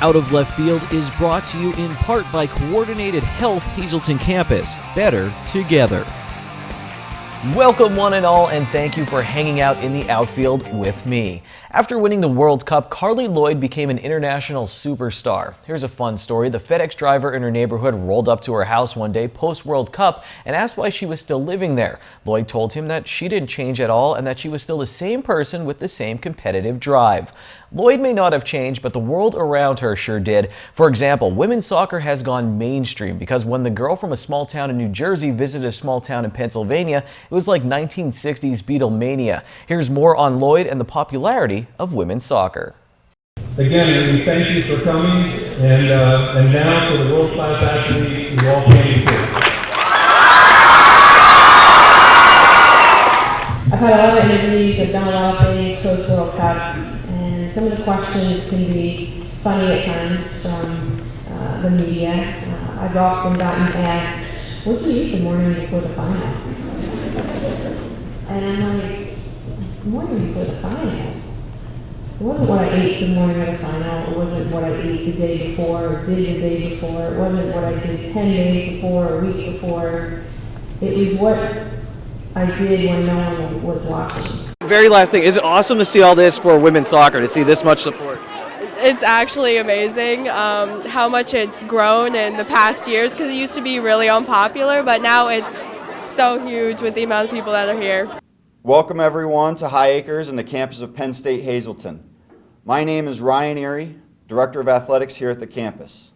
Out of Left Field is brought to you in part by Coordinated Health Hazleton Campus. Better together. Welcome one and all, and thank you for hanging out in the outfield with me. After winning the World Cup, Carli Lloyd became an international superstar. Here's a fun story. The FedEx driver in her neighborhood rolled up to her house one day post-World Cup and asked why she was still living there. Lloyd told him that she didn't change at all and that she was still the same person with the same competitive drive. Lloyd may not have changed, but the world around her sure did. For example, women's soccer has gone mainstream because when the girl from a small town in New Jersey visited a small town in Pennsylvania, it was like 1960s Beatlemania. Here's more on Lloyd and the popularity of women's soccer. Again, we thank you for coming, and now for the world-class athlete you all came to see. I've had a lot of interviews, I've done a lot of things post-World Cup, and some of the questions can be funny at times from the media. I've often gotten asked, what did you eat the morning before the final? And I'm like, the morning before the final? It wasn't what I ate the morning of the final, it wasn't what I ate the day before, or did the day before, it wasn't what I did 10 days before, or a week before. It was what I did when no one was watching. Very last thing, is it awesome to see all this for women's soccer, to see this much support? It's actually amazing how much it's grown in the past years, because it used to be really unpopular, but now it's so huge with the amount of people that are here. Welcome everyone to High Acres and the campus of Penn State Hazleton. My name is Ryan Erie, Director of Athletics here at the campus.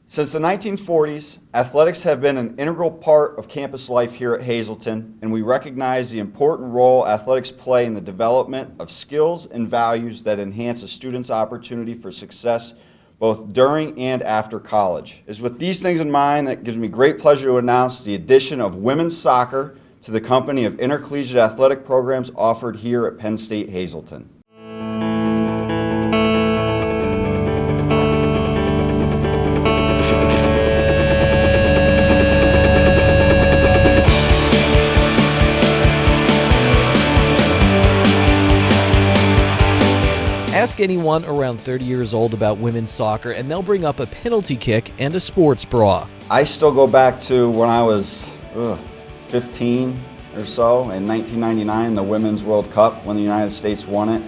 Since the 1940s, athletics have been an integral part of campus life here at Hazleton, and we recognize the important role athletics play in the development of skills and values that enhance a student's opportunity for success both during and after college. It is with these things in mind that it gives me great pleasure to announce the addition of women's soccer to the company of intercollegiate athletic programs offered here at Penn State Hazleton. Ask anyone around 30 years old about women's soccer and they'll bring up a penalty kick and a sports bra. I still go back to when I was 15 or so in 1999, the Women's World Cup, when the United States won it,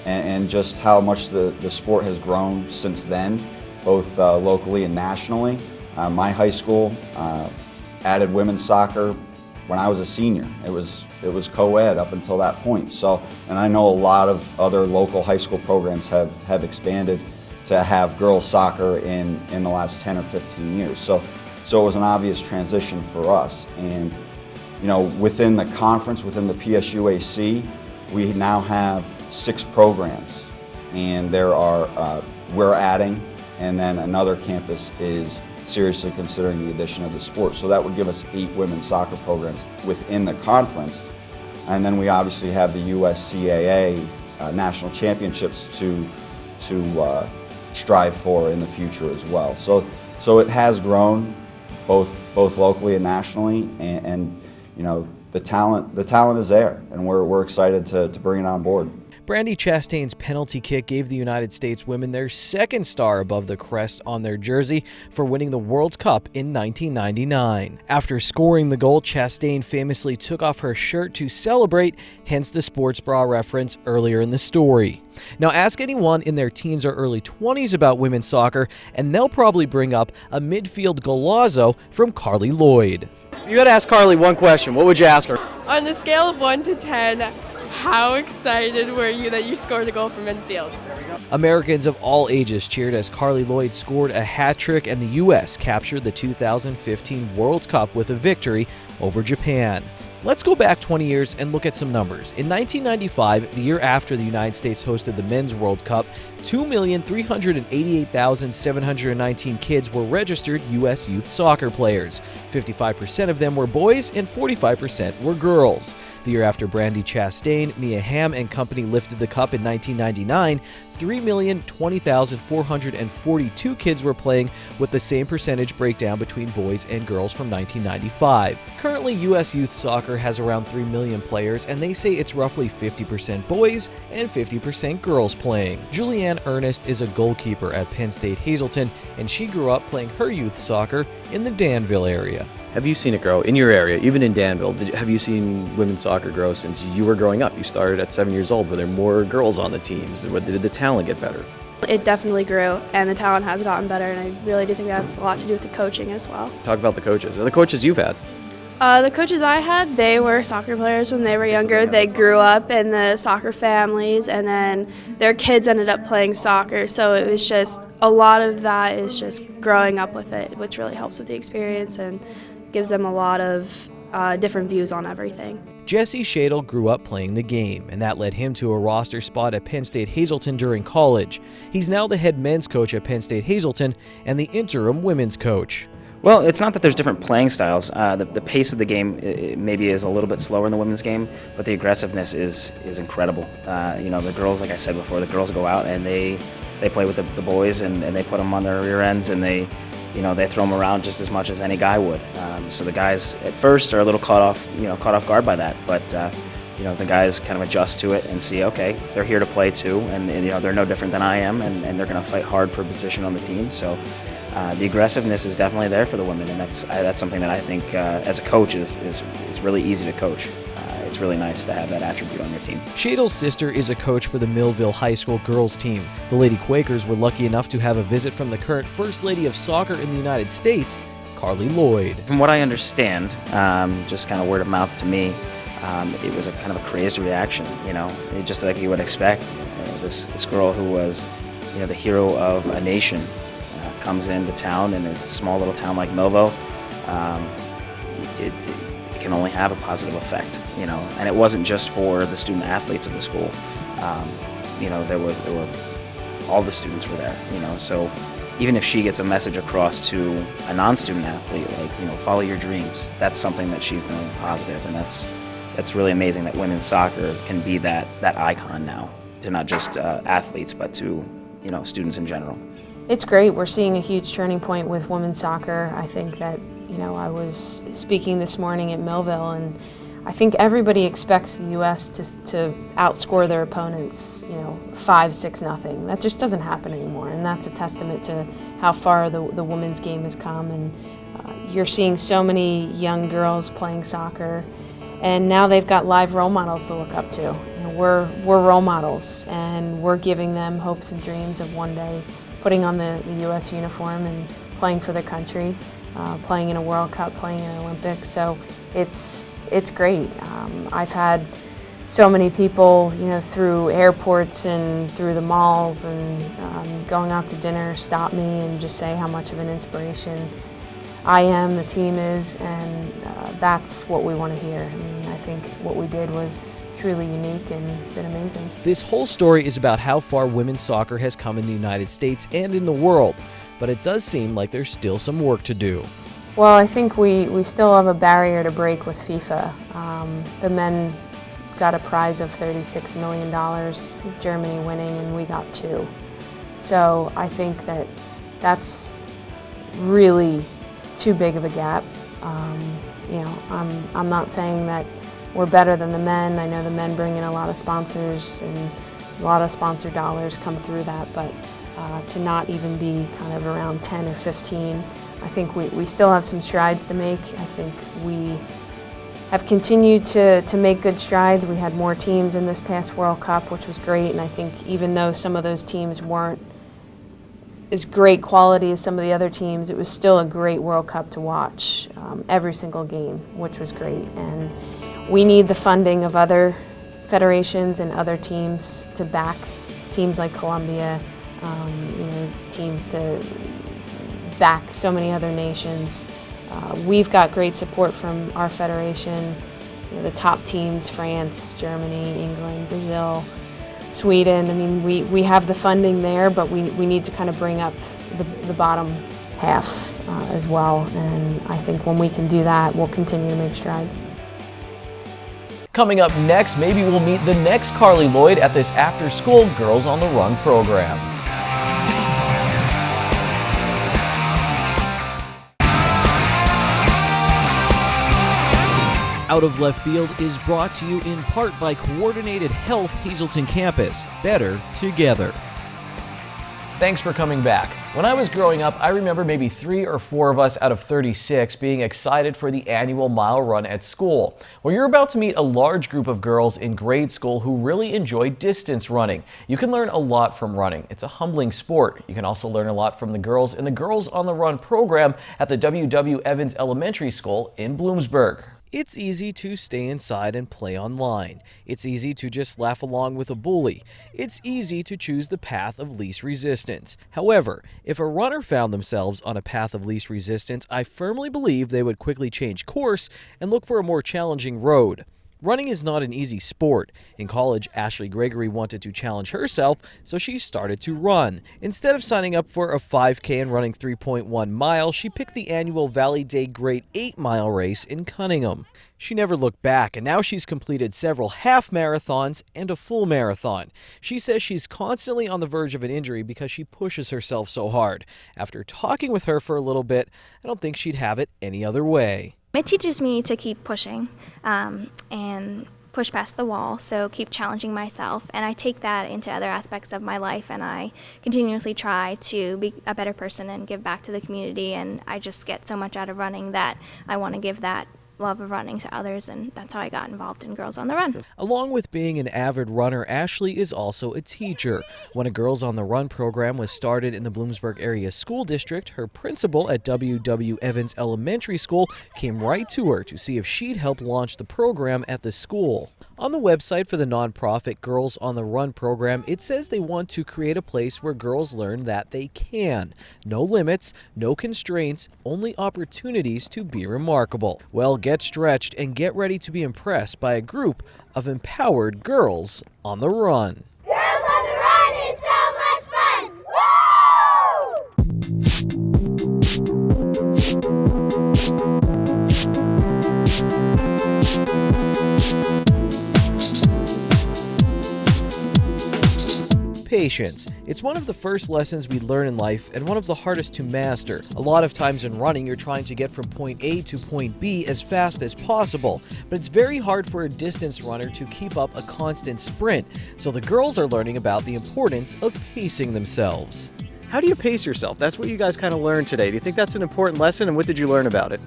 and just how much the sport has grown since then, both locally and nationally. My high school added women's soccer when I was a senior. It was co-ed up until that point. So, and I know a lot of other local high school programs have expanded to have girls soccer in the last 10 or 15 years. So it was an obvious transition for us. And you know, within the conference, within the PSUAC, we now have 6 programs, and we're adding, and then another campus is seriously considering the addition of the sport. So that would give us 8 women's soccer programs within the conference. And then we obviously have the USCAA national championships to strive for in the future as well. So it has grown both locally and nationally, and you know, the talent is there, and we're excited to bring it on board. Brandi Chastain's penalty kick gave the United States women their second star above the crest on their jersey for winning the World Cup in 1999. After scoring the goal, Chastain famously took off her shirt to celebrate, hence the sports bra reference earlier in the story. Now ask anyone in their teens or early 20s about women's soccer, and they'll probably bring up a midfield golazo from Carli Lloyd. You gotta ask Carli one question. What would you ask her? On the scale of 1 to 10, how excited were you that you scored a goal from infield? Americans of all ages cheered as Carli Lloyd scored a hat trick and the U.S. captured the 2015 World Cup with a victory over Japan. Let's go back 20 years and look at some numbers. In 1995, the year after the United States hosted the Men's World Cup, 2,388,719 kids were registered U.S. youth soccer players. 55% of them were boys and 45% were girls. The year after Brandi Chastain, Mia Hamm and company lifted the cup in 1999, 3,020,442 kids were playing, with the same percentage breakdown between boys and girls from 1995. Currently, U.S. youth soccer has around 3 million players, and they say it's roughly 50% boys and 50% girls playing. Julianne Ernest is a goalkeeper at Penn State Hazleton, and she grew up playing her youth soccer in the Danville area. Have you seen it grow in your area, even in Danville? Have you seen women's soccer grow since you were growing up? You started at 7 years old. Were there more girls on the teams? Did the talent get better? It definitely grew, and the talent has gotten better, and I really do think that has a lot to do with the coaching as well. Talk about the coaches. Or the coaches you've had. The coaches I had, they were soccer players when they were younger. They grew up in the soccer families, and then their kids ended up playing soccer. So it was just, a lot of that is just growing up with it, which really helps with the experience and gives them a lot of different views on everything. Jesse Shadle grew up playing the game, and that led him to a roster spot at Penn State Hazleton during college. He's now the head men's coach at Penn State Hazleton and the interim women's coach. Well, it's not that there's different playing styles. The pace of the game maybe is a little bit slower in the women's game, but the aggressiveness is incredible. The girls, like I said before, the girls go out and they play with the boys and they put them on their rear ends and they throw them around just as much as any guy would. So the guys at first are a little caught off guard by that, but the guys kind of adjust to it and see, okay, they're here to play too, and they're no different than I am, and they're going to fight hard for a position on the team. So the aggressiveness is definitely there for the women, and that's something that I think as a coach is really easy to coach. It's really nice to have that attribute on your team. Shadle's sister is a coach for the Millville High School girls team. The Lady Quakers were lucky enough to have a visit from the current First Lady of Soccer in the United States, Carli Lloyd. From what I understand, just kind of word of mouth to me, it was a kind of a crazed reaction, just like you would expect. This girl who was, the hero of a nation comes into town, in a small little town like Millville. It can only have a positive effect, and it wasn't just for the student athletes of the school. There were all the students were there, so even if she gets a message across to a non-student athlete, like, follow your dreams, that's something that she's doing positive, and that's really amazing that women's soccer can be that icon now to not just athletes, but to, students in general. It's great. We're seeing a huge turning point with women's soccer. I think that, I was speaking this morning at Millville, and I think everybody expects the U.S. to outscore their opponents, 5-6-0. That just doesn't happen anymore, and that's a testament to how far the women's game has come. And you're seeing so many young girls playing soccer, and now they've got live role models to look up to. We're role models, and we're giving them hopes and dreams of one day putting on the U.S. uniform and playing for their country, playing in a World Cup, playing in an Olympics. So it's great. I've had so many people, through airports and through the malls and going out to dinner, stop me and just say how much of an inspiration I am, the team is, and that's what we want to hear. I think what we did was truly unique and been amazing. This whole story is about how far women's soccer has come in the United States and in the world, but it does seem like there's still some work to do. Well, I think we still have a barrier to break with FIFA. The men got a prize of $36 million, Germany winning, and we got 2. So I think that's really too big of a gap. I'm not saying that we're better than the men. I know the men bring in a lot of sponsors, and a lot of sponsor dollars come through that, but to not even be kind of around 10 or 15, I think we still have some strides to make. I think we have continued to make good strides. We had more teams in this past World Cup, which was great, and I think even though some of those teams weren't as great quality as some of the other teams, it was still a great World Cup to watch, every single game, which was great. And we need the funding of other federations and other teams to back teams like Colombia, teams to back so many other nations. We've got great support from our federation, the top teams, France, Germany, England, Brazil, Sweden. We have the funding there, but we need to kind of bring up the bottom half as well. And I think when we can do that, we'll continue to make strides. Coming up next, maybe we'll meet the next Carli Lloyd at this after-school Girls on the Run program. Out of Left Field is brought to you in part by Coordinated Health Hazleton Campus. Better together. Thanks for coming back. When I was growing up, I remember maybe 3 or 4 of us out of 36 being excited for the annual mile run at school. Well, you're about to meet a large group of girls in grade school who really enjoy distance running. You can learn a lot from running. It's a humbling sport. You can also learn a lot from the girls in the Girls on the Run program at the W.W. Evans Elementary School in Bloomsburg. It's easy to stay inside and play online. It's easy to just laugh along with a bully. It's easy to choose the path of least resistance. However, if a runner found themselves on a path of least resistance, I firmly believe they would quickly change course and look for a more challenging road. Running is not an easy sport. In college, Ashley Gregory wanted to challenge herself, so she started to run. Instead of signing up for a 5K and running 3.1 miles, she picked the annual Valley Day Great 8-mile race in Cunningham. She never looked back, and now she's completed several half marathons and a full marathon. She says she's constantly on the verge of an injury because she pushes herself so hard. After talking with her for a little bit, I don't think she'd have it any other way. It teaches me to keep pushing and push past the wall, so keep challenging myself. And I take that into other aspects of my life, and I continuously try to be a better person and give back to the community. And I just get so much out of running that I want to give that love of running to others, and that's how I got involved in Girls on the Run. Along with being an avid runner, Ashley is also a teacher. When a Girls on the Run program was started in the Bloomsburg area school district, her principal at W.W. Evans Elementary School came right to her to see if she'd help launch the program at the school. On the website for the nonprofit Girls on the Run program, it says they want to create a place where girls learn that they can. No limits, no constraints, only opportunities to be remarkable. Well, get stretched and get ready to be impressed by a group of empowered girls on the run. Girls on the Run is so much fun! Patience. It's one of the first lessons we learn in life and one of the hardest to master. A lot of times in running, you're trying to get from point A to point B as fast as possible, but it's very hard for a distance runner to keep up a constant sprint, so the girls are learning about the importance of pacing themselves. How do you pace yourself? That's what you guys kind of learned today. Do you think that's an important lesson, and what did you learn about it?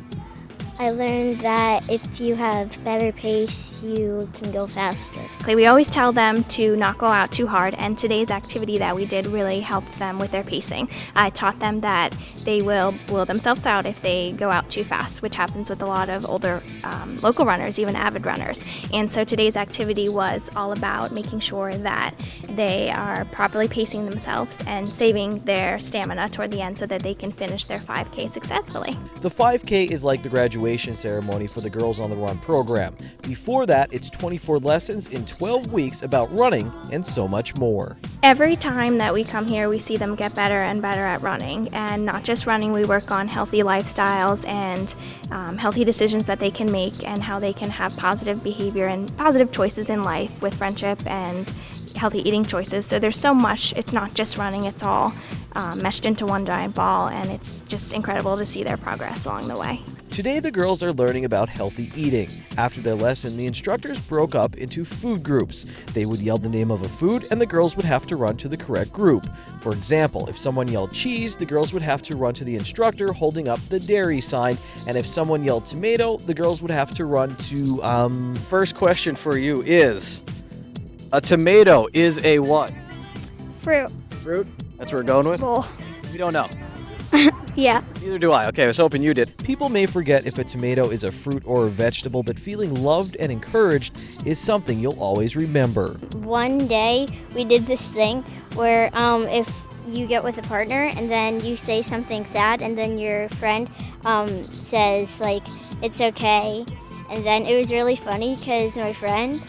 I learned that if you have better pace, you can go faster. We always tell them to not go out too hard, and today's activity that we did really helped them with their pacing. I taught them that they will blow themselves out if they go out too fast, which happens with a lot of older local runners, even avid runners. And so today's activity was all about making sure that they are properly pacing themselves and saving their stamina toward the end so that they can finish their 5K successfully. The 5K is like the graduation ceremony for the Girls on the Run program. Before that, it's 24 lessons in 12 weeks about running and so much more. Every time that we come here, we see them get better and better at running. And not just running, we work on healthy lifestyles and healthy decisions that they can make and how they can have positive behavior and positive choices in life with friendship and healthy eating choices. So there's so much. It's not just running, it's all meshed into one giant ball, and it's just incredible to see their progress along the way. Today, the girls are learning about healthy eating. After their lesson, the instructors broke up into food groups. They would yell the name of a food, and the girls would have to run to the correct group. For example, if someone yelled cheese, the girls would have to run to the instructor holding up the dairy sign, and if someone yelled tomato, the girls would have to run to, First question for you is, a tomato is a what? Fruit. Fruit? That's what we're going with? Cool. We don't know. Yeah. Neither do I. Okay, I was hoping you did. People may forget if a tomato is a fruit or a vegetable, but feeling loved and encouraged is something you'll always remember. One day we did this thing where if you get with a partner and then you say something sad and then your friend says like, it's okay. And then it was really funny because my friend,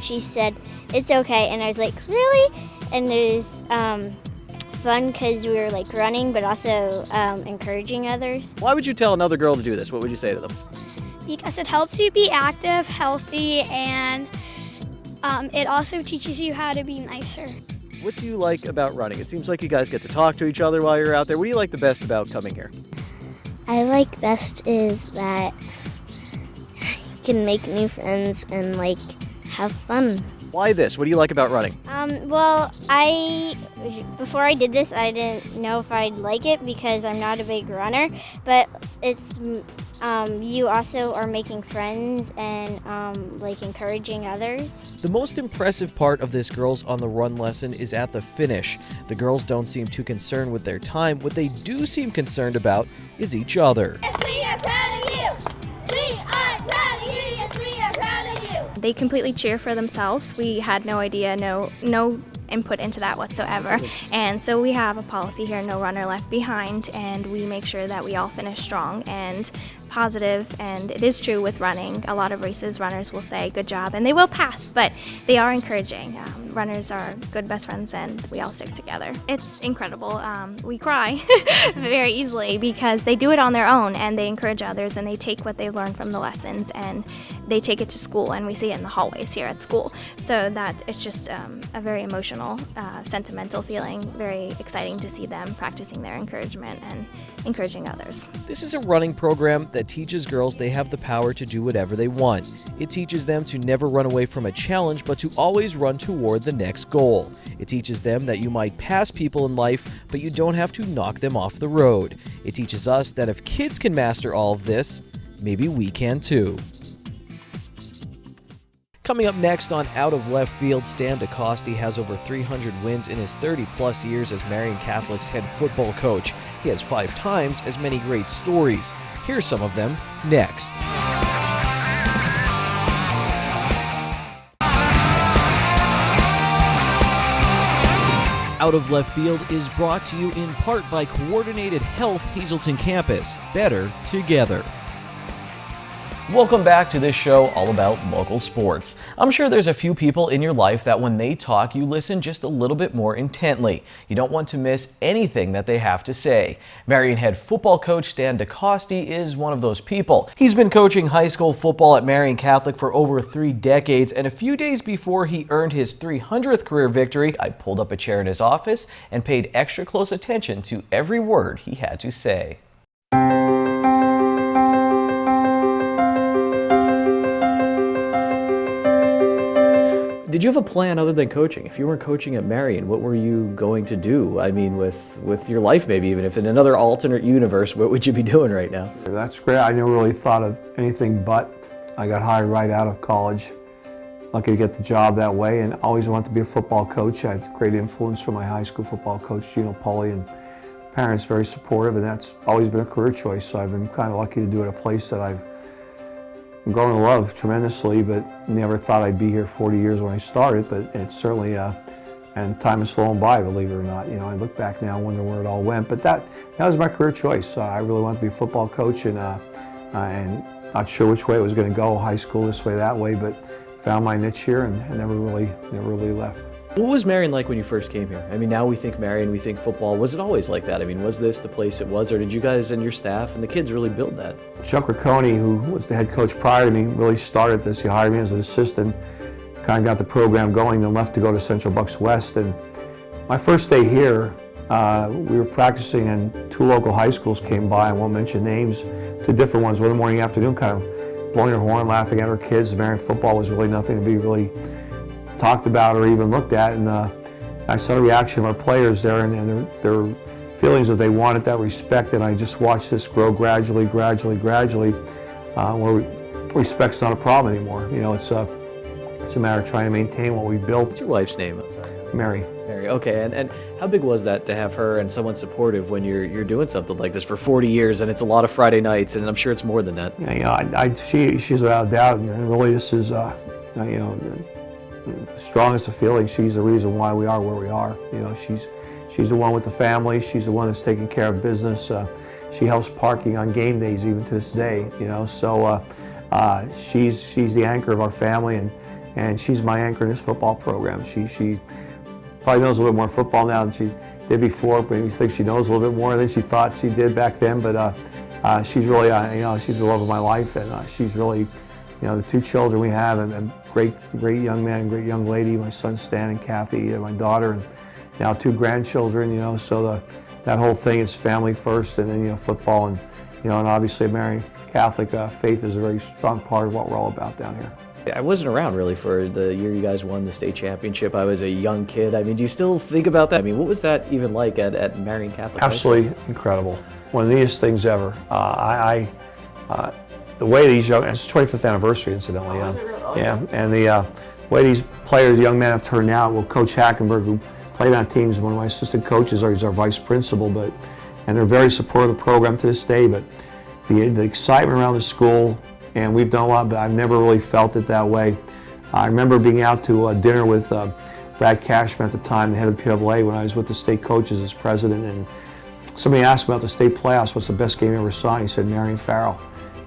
she said, it's okay. And I was like, really? And it was fun because we were like running but also encouraging others. Why would you tell another girl to do this? What would you say to them? because it helps you be active, healthy, and it also teaches you how to be nicer. What do you like about running? It seems like you guys get to talk to each other while you're out there. What do you like the best about coming here? I like best is that you can make new friends and like have fun. Why this? What do you like about running? Well, before I did this, I didn't know if I'd like it because I'm not a big runner, but it's, you also are making friends and like encouraging others. The most impressive part of this Girls on the Run lesson is at the finish. The girls don't seem too concerned with their time. What they do seem concerned about is each other. Yes, we are proud of you! We are proud of you! Yes, we are proud of you! They completely cheer for themselves. We had no idea, no input into that whatsoever. And so we have a policy here, no runner left behind, and we make sure that we all finish strong and positive. And it is true with running. A lot of races, runners will say, good job, and they will pass, but they are encouraging. Runners are good best friends, and we all stick together. It's incredible. We cry very easily because they do it on their own, and they encourage others, and they take what they learn from the lessons, and they take it to school, and we see it in the hallways here at school. So that it's just a very emotional, sentimental feeling, very exciting to see them practicing their encouragement and encouraging others. This is a running program that teaches girls they have the power to do whatever they want. It teaches them to never run away from a challenge, but to always run toward the next goal. It teaches them that you might pass people in life, but you don't have to knock them off the road. It teaches us that if kids can master all of this, maybe we can too. Coming up next on Out of Left Field, Stan Dakosty has over 300 wins in his 30-plus years as Marian Catholic's head football coach. He has 5 times as many great stories. Here's some of them next. Out of Left Field is brought to you in part by Coordinated Health Hazleton Campus. Better together. Welcome back to this show all about local sports. I'm sure there's a few people in your life that when they talk, you listen just a little bit more intently. You don't want to miss anything that they have to say. Marian head football coach Stan Dakosty is one of those people. He's been coaching high school football at Marian Catholic for over 3 decades, and a few days before he earned his 300th career victory, I pulled up a chair in his office and paid extra close attention to every word he had to say. Did you have a plan other than coaching? If you weren't coaching at Marian, what were you going to do? I mean, with your life maybe, even if in another alternate universe, what would you be doing right now? That's great. I never really thought of anything but. I got hired right out of college. Lucky to get the job that way, and always wanted to be a football coach. I had great influence from my high school football coach, Gino Poli, and parents very supportive, and that's always been a career choice. So I've been kind of lucky to do it at a place that I've grown to love tremendously, but never thought I'd be here 40 years when I started, but it's certainly, and time has flown by, believe it or not. You know, I look back now and wonder where it all went, but that was my career choice. I really wanted to be a football coach, and not sure which way it was going to go, high school this way, that way, but found my niche here and never really left. What was Marian like when you first came here? I mean, now we think Marian, we think football. Was it always like that? I mean, was this the place it was, or did you guys and your staff and the kids really build that? Chuck Riccone, who was the head coach prior to me, really started this. He hired me as an assistant, kind of got the program going, then left to go to Central Bucks West. And my first day here, we were practicing and 2 local high schools came by. I won't mention names, 2 different ones, one in the morning, afternoon, kind of blowing their horn, laughing at our kids. Marian football was really nothing to be really talked about or even looked at, and I saw the reaction of our players there and their feelings that they wanted that respect, and I just watched this grow gradually, where respect's not a problem anymore. You know, it's a matter of trying to maintain what we've built. What's your wife's name? Mary. Mary, okay, and how big was that to have her and someone supportive when you're doing something like this for 40 years, and it's a lot of Friday nights, and I'm sure it's more than that. Yeah, you know, she's without a doubt, and really this is, you know, the strongest of feelings. She's the reason why we are where we are. You know, she's the one with the family. She's the one that's taking care of business. She helps parking on game days even to this day. You know, so she's the anchor of our family, and she's my anchor in this football program. She probably knows a little bit more football now than she did before. But you think she knows a little bit more than she thought she did back then. But she's really, she's the love of my life, and she's really, the two children we have, and great young man and great young lady, my son Stan and Kathy, and my daughter, and now two grandchildren, so that whole thing is family first, and then, football, and, and obviously Marian Catholic faith is a very strong part of what we're all about down here. I wasn't around really for the year you guys won the state championship. I was a young kid. I mean, do you still think about that? I mean, what was that even like at Marian Catholic? Absolutely incredible. One of the neatest things ever. The way these young, it's the 25th anniversary, incidentally. Yeah, and the way these players, young men, have turned out. Well, Coach Hackenberg, who played on teams, one of my assistant coaches, he's our vice principal, and they're very supportive of the program to this day. But the excitement around the school, and we've done a lot, but I've never really felt it that way. I remember being out to dinner with Brad Cashman at the time, the head of the PAA, when I was with the state coaches as president, and somebody asked me about the state playoffs, what's the best game you ever saw? And he said, Marian Farrell.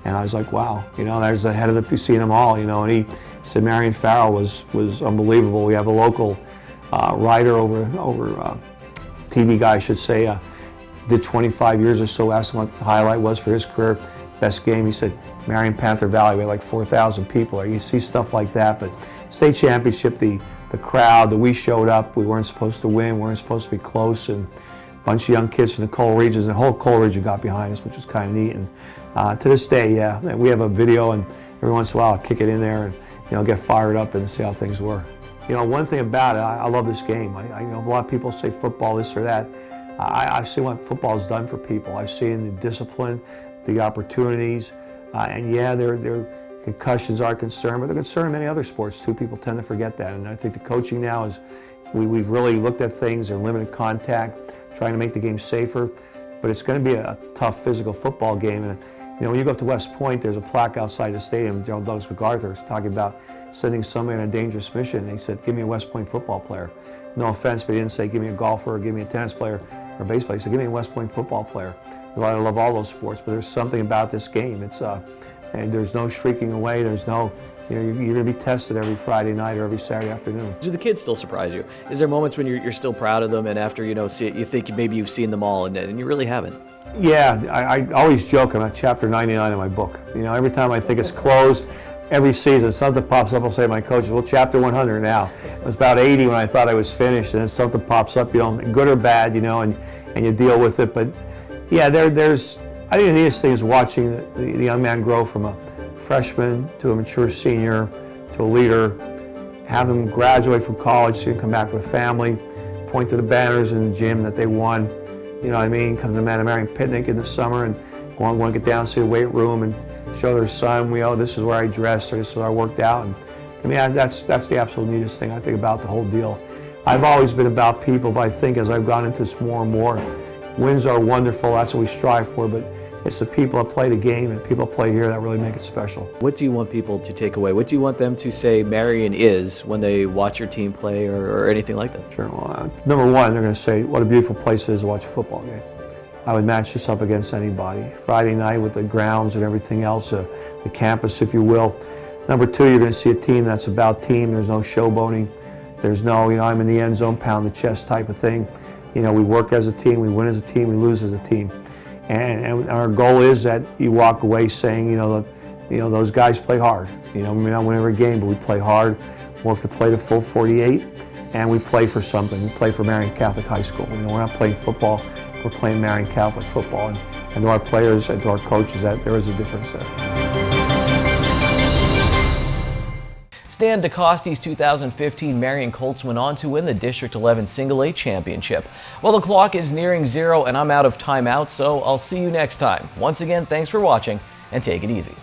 And I was like, wow, there's the head of the PC them all, and he said Marian Farrell was unbelievable. We have a local writer over TV guy, I should say, did 25 years or so, asked him what the highlight was for his career, best game. He said, Marian Panther Valley, we had like 4,000 people. You see stuff like that, but state championship, the crowd, we showed up, we weren't supposed to win, we weren't supposed to be close, and a bunch of young kids from the Coal Regions, and the whole Coal Region got behind us, which was kind of neat. And to this day, yeah, we have a video, and every once in a while I'll kick it in there and get fired up and see how things were. One thing about it, I love this game. I a lot of people say football, this or that. I've seen what football has done for people. I've seen the discipline, the opportunities, and yeah, their concussions are a concern, but they're a concern in many other sports too. People tend to forget that, and I think the coaching now is, we've really looked at things and limited contact, trying to make the game safer, but it's going to be a tough physical football game. And when you go up to West Point, there's a plaque outside the stadium. General Douglas MacArthur is talking about sending somebody on a dangerous mission, and he said, give me a West Point football player. No offense, but he didn't say give me a golfer or give me a tennis player or a base player. He said give me a West Point football player. I love all those sports, but there's something about this game. It's and there's no shrieking away. There's no, you're going to be tested every Friday night or every Saturday afternoon. Do the kids still surprise you? Is there moments when you're still proud of them, and after see it, you think maybe you've seen them all, and you really haven't? Yeah, I always joke. I'm at chapter 99 in my book. Every time I think it's closed, every season something pops up. I'll say to my coaches, well, chapter 100 now. It was about 80 when I thought I was finished, and then something pops up, good or bad, and you deal with it. But yeah, I think the neatest thing is watching the young man grow from a freshman to a mature senior to a leader, have them graduate from college so you can come back with a family, point to the banners in the gym that they won, come to the Marian picnic in the summer and want to get down and see the weight room and show their son, this is where I dressed, or this is where I worked out. And to me, that's the absolute neatest thing I think about the whole deal. I've always been about people, but I think as I've gone into this more and more, wins are wonderful, that's what we strive for, but it's the people that play the game and people play here that really make it special. What do you want people to take away? What do you want them to say Marian is when they watch your team play or anything like that? Sure. Well, number one, they're going to say what a beautiful place it is to watch a football game. I would match this up against anybody. Friday night with the grounds and everything else, the campus, if you will. Number two, you're going to see a team that's about team. There's no showboating. There's no, I'm in the end zone, pound the chest type of thing. We work as a team, we win as a team, we lose as a team. And our goal is that you walk away saying, those guys play hard. We may not win every game, but we play hard, work to play the full 48, and we play for something. We play for Marian Catholic High School. We're not playing football, we're playing Marian Catholic football. And to our players and to our coaches, that there is a difference there. Stan Dakosty's 2015 Marian Colts went on to win the District 11 Single A Championship. Well, the clock is nearing 0 and I'm out of timeout, so I'll see you next time. Once again, thanks for watching and take it easy.